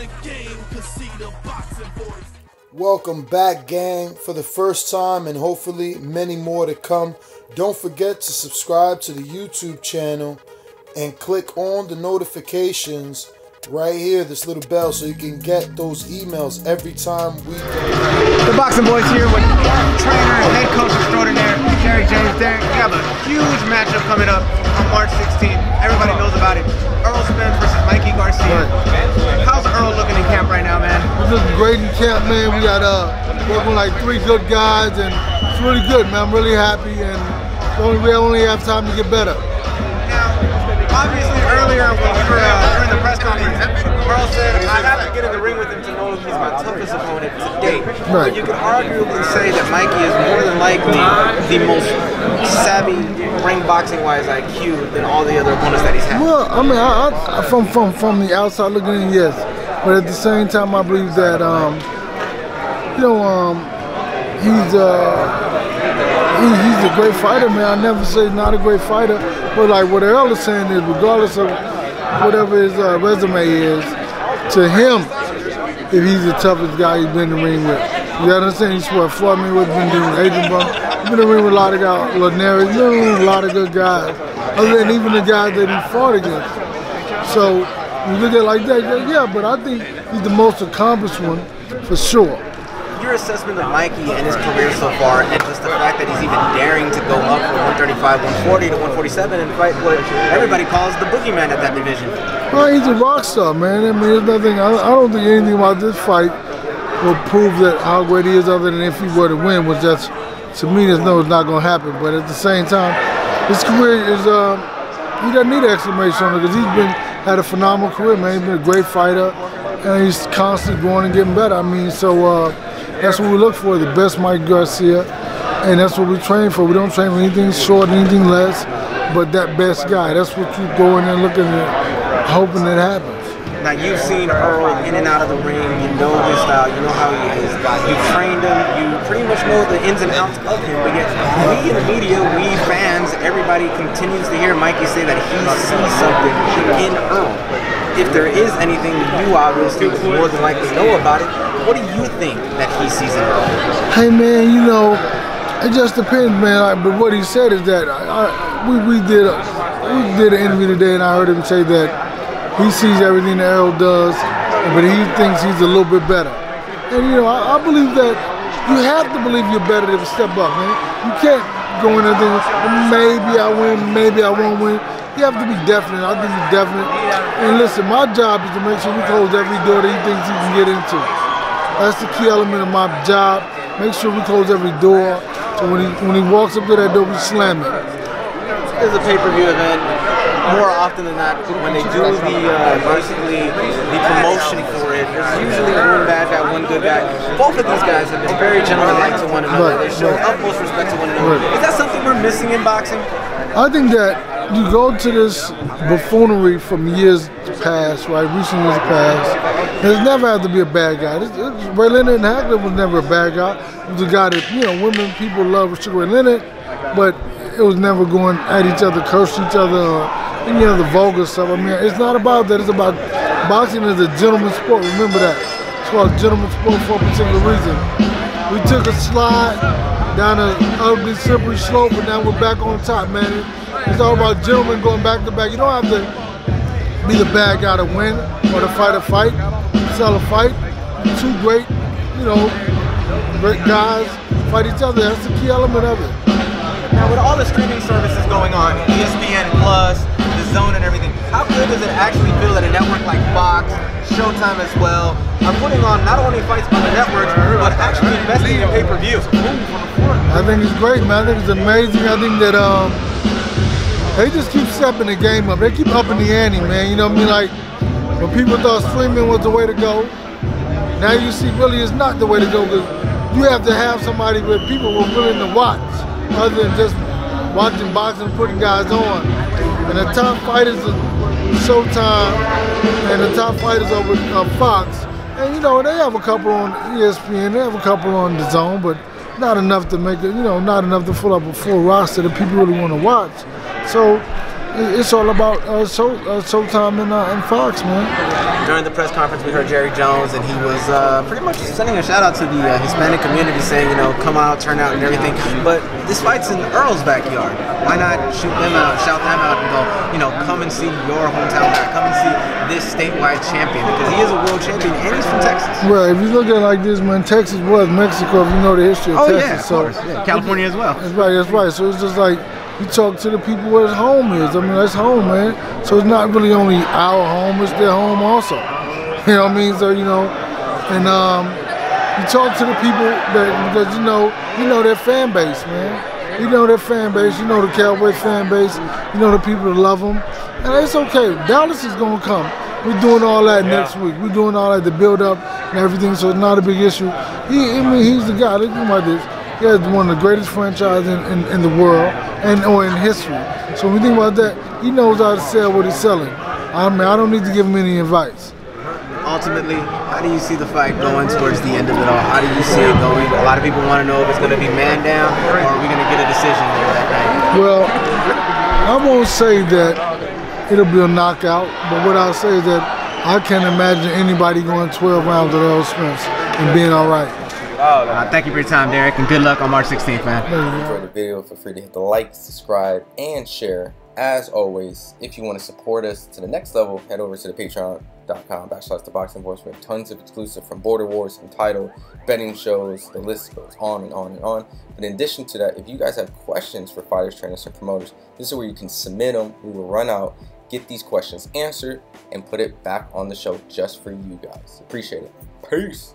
the game, cause see the boxing voice. Welcome back, gang, for the first time and hopefully many more to come. Don't forget to subscribe to the YouTube channel and click on the notifications right here, this little bell, so you can get those emails every time we go. The Boxing Voice here with trainer and head coach extraordinaire, Derrick. Derrick, we have a huge matchup coming up on March 16th. Everybody knows about it. Errol versus Mikey Garcia. Right. How's Errol looking in camp right now, man? We're looking great in camp, man. We got working like 3 good guys, and it's really good, man. I'm really happy, and we only have time to get better. Now, obviously earlier when we were during the press conference, Errol said, I have to get in the ring with him to know he's my toughest opponent to date. Right. But you could arguably say that Mikey is more than likely the most savvy ring boxing-wise IQ than all the other opponents that he's had. Well, I mean, from the outside looking in, yes. But at the same time, I believe that, he's a great fighter, man. I never say not a great fighter. But like what Errol is saying is, regardless of whatever his resume is, to him, if he's the toughest guy he's been in the ring with. You understand? He's what Floyd Mayweather's been doing, Adrian Brown. He's been in the ring with a lot of guys, Linares, he's been in the ring with a lot of good guys, other than even the guys that he fought against. So you look at it like that, yeah, but I think he's the most accomplished one for sure. Your assessment of Mikey and his career so far, and just the fact that he's even daring to go up from 135, 140 to 147 and fight what everybody calls the boogeyman at that division. Well, he's a rock star, man. I mean, there's nothing. I don't think anything about this fight will prove that how great he is, other than if he were to win, which that's, to me, it's not going to happen. But at the same time, his career is he doesn't need an exclamation on it, because he's had a phenomenal career, man. He's been a great fighter, and he's constantly growing and getting better. I mean, so. That's what we look for, the best Mike Garcia, and that's what we train for. We don't train for anything short, anything less, but that best guy. That's what you go in there looking at, hoping it happens. Now, you've seen Errol in and out of the ring. You know his style. You know how he is. You've trained him. You pretty much know the ins and outs of him. But yet, we in the media, we fans, everybody continues to hear Mikey say that he sees something in Errol. If there is anything you obviously more than likely know about it, what do you think that he sees in Errol? Hey man, you know, it just depends, man. But what he said is that we did an interview today, and I heard him say that he sees everything that Errol does, but he thinks he's a little bit better. And you know, I believe that you have to believe you're better to step up, man. You can't go in there thinking, maybe I win, maybe I won't win. You have to be definite. I think he's definite. And listen, my job is to make sure we close every door that he thinks he can get into. That's the key element of my job. Make sure we close every door, so when he walks up to that door, we slam it. There's a pay-per-view event. More often than not, when they do basically the promotion for it, there's usually one bad guy, one good guy. Both of these guys have been very gentlemanlike to one another. They show utmost respect to one another. Is that something we're missing in boxing? I think that you go to this buffoonery from years past, right? Recent years past. There's never had to be a bad guy. Ray Leonard and Hagler was never a bad guy. It was a guy that, you know, women, people love Ray Leonard, but it was never going at each other, cursing each other, or any other vulgar stuff. I mean, it's not about that. It's about boxing is a gentleman's sport. Remember that. It's called a gentleman's sport for a particular reason. We took a slide down an ugly, slippery slope, and now we're back on top, man. It's all about gentlemen going back to back. You don't have to be the bad guy to win or to fight a fight, sell a fight. Two great, you know, great guys fight each other. That's the key element of it. Now, with all the streaming services going on, ESPN Plus, the Zone and everything, how good does it actually feel that a network like Fox, Showtime as well, are putting on not only fights on the networks, but actually investing in pay-per-view? I think it's great, man. I think it's amazing. I think that they just keep stepping the game up. They keep upping the ante, man. You know what I mean? Like, when people thought streaming was the way to go, now you see really it's not the way to go, because you have to have somebody where people were willing to watch, other than just watching boxing and putting guys on. And the top fighters are Showtime, and the top fighters are with Fox. And you know, they have a couple on ESPN, they have a couple on the Zone, but not enough to make it, you know, not enough to fill up a full roster that people really want to watch. So, it's all about Showtime and Fox, man. During the press conference, we heard Jerry Jones, and he was pretty much sending a shout out to the Hispanic community, saying, you know, come out, turn out, and everything. But this fight's in Errol's backyard. Why not shoot them out, shout them out, and go, you know, come and see your hometown guy, come and see this statewide champion, because he is a world champion and he's from Texas. Well, if you look at it like this, man, Texas was Mexico. If you know the history of Texas, yeah, of course. Yeah. California as well. That's right. That's right. So it's just like you talk to the people where his home is. I mean, that's home, man. So it's not really only our home; it's their home also. You know what I mean? So you know, and you talk to the people that because you know their fan base, man. You know their fan base. You know the Cowboys fan base. You know the people that love them, and it's okay. Dallas is gonna come. We're doing all that next week. We're doing all that, the build up and everything. So it's not a big issue. He's the guy. Look at this. He has one of the greatest franchises in the world or in history. So when you think about that, he knows how to sell what he's selling. I mean, I don't need to give him any advice. Ultimately, how do you see the fight going towards the end of it all? How do you see it going? A lot of people want to know if it's going to be man down or are we going to get a decision there that night? Well, I won't say that it'll be a knockout, but what I'll say is that I can't imagine anybody going 12 rounds with Errol Spence and being all right. Thank you for your time, Derrick, and good luck on March 16th, man. If you enjoyed the video, feel free to hit the like, subscribe, and share. As always, if you want to support us to the next level, head over to the patreon.com/ThaBoxingVoice. We have tons of exclusive from Border Wars, Entitled, betting shows, the list goes on and on and on. But in addition to that, if you guys have questions for fighters, trainers, and promoters, this is where you can submit them. We will run out, get these questions answered, and put it back on the show just for you guys. Appreciate it. Peace.